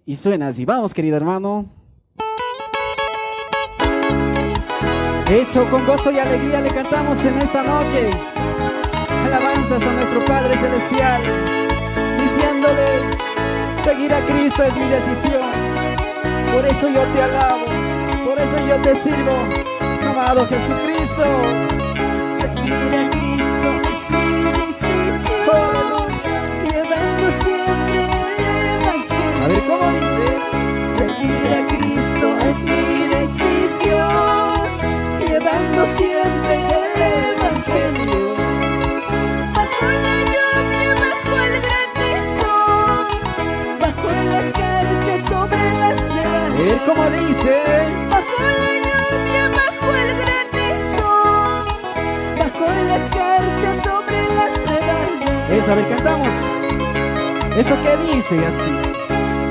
Y suena así. Vamos, querido hermano. Eso, con gozo y alegría le cantamos en esta noche alabanzas a nuestro Padre Celestial, diciéndole: seguir a Cristo es mi decisión. Por eso yo te alabo, por eso yo te sirvo, amado Jesucristo. Seguir a Cristo es mi decisión, llevando siempre el Evangelio. A ver, ¿cómo dice? Seguir a Cristo es mi decisión, llevando siempre el Evangelio. Bajo la lluvia, bajo el granizo, bajo la escarcha, sobre las nevadas. A ver, ¿cómo dice? Bajo la lluvia, bajo el granizo, bajo la escarcha, sobre las nevadas. Eso, a ver, cantamos. Eso que dice así.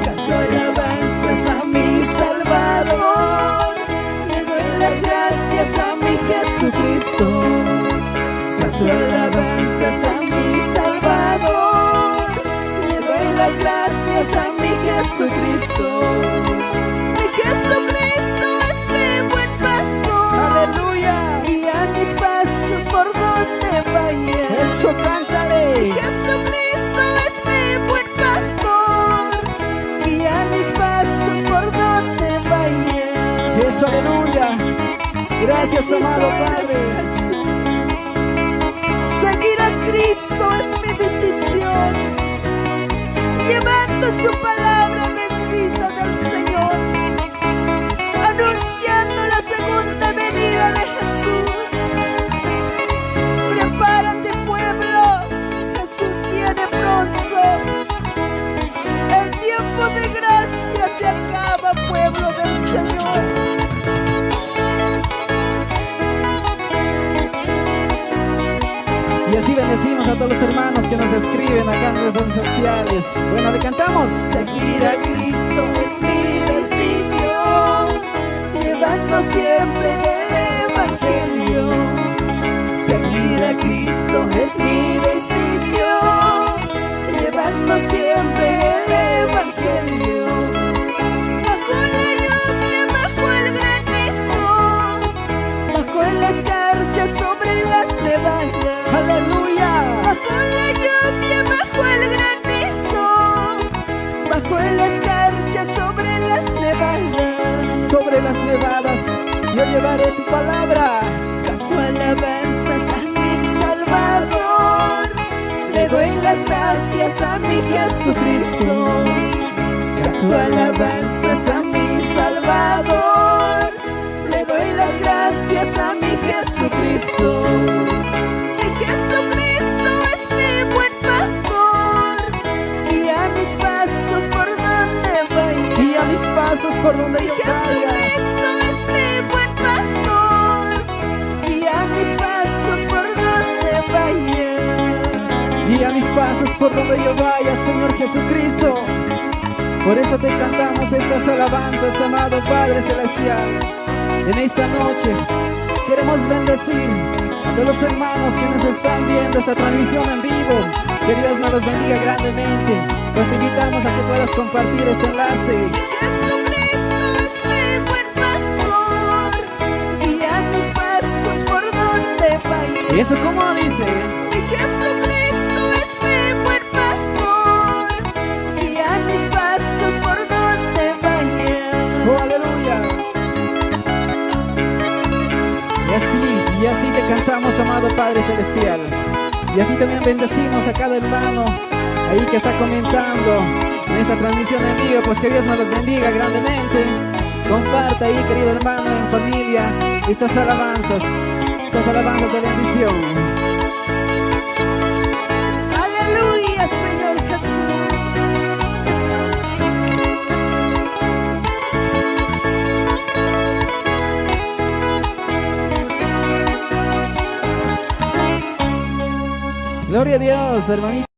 Canto alabanzas a mi Salvador, le doy las gracias a mi Jesucristo. Canto alabanzas a mi Salvador, le doy las gracias a mi Jesucristo. Mi Jesucristo es mi buen pastor, ¡Aleluya! guía mis pasos por donde vaya. Eso, cántale. Mi Jesucristo es mi buen pastor, guía mis pasos por donde vaya. Eso, aleluya. Gracias, amado Padre. Jesús. Seguir a Cristo es mi decisión, llevando su palabra bendita del Señor, anunciando la segunda venida de Jesús. Prepárate, pueblo, Jesús viene pronto. El tiempo de gracia se acaba, pueblo del Señor. Y así bendecimos a todos los hermanos que nos escriben acá en las redes sociales. Bueno, le cantamos. Seguir a Cristo es mi decisión, llevando siempre el Evangelio. Seguir a Cristo es mi decisión, llevando siempre el Evangelio. Bajo la lluvia, bajo el granizo, bajo la escarcha, sobre las nevadas. ¡Aleluya! Bajo la lluvia, bajo el granizo, bajo la escarcha, sobre las nevadas. Sobre las nevadas yo llevaré tu palabra. Canto alabanzas a mi Salvador, le doy las gracias a mi Jesucristo. Canto alabanzas a mi Salvador, le doy las gracias a mi Jesucristo. Mi Jesucristo es mi buen pastor, guía mis pasos por donde vaya. Y a mis pasos por donde Mi yo vaya. Jesucristo es mi buen pastor, guía mis pasos por donde vaya. Y a mis pasos por donde yo vaya, Señor Jesucristo. Por eso te cantamos estas alabanzas, amado Padre Celestial. En esta noche queremos bendecir a todos los hermanos que nos están viendo esta transmisión en vivo. Que Dios nos los bendiga grandemente. Pues te invitamos a que puedas compartir este enlace. Jesucristo es mi buen pastor, guía mis pasos por donde vaya. ¿Y eso cómo dice? Mi Jesucristo es mi buen pastor, guía mis pasos por donde vaya. ¡Oh, aleluya! Y así te cantamos, amado Padre Celestial. Y así también bendecimos a cada hermano ahí que está comentando en esta transmisión en vivo. Pues que Dios nos los bendiga grandemente. Comparta ahí, querido hermano, en familia, estas alabanzas de bendición. Aleluya, Señor Jesús. Gloria a Dios, hermanito.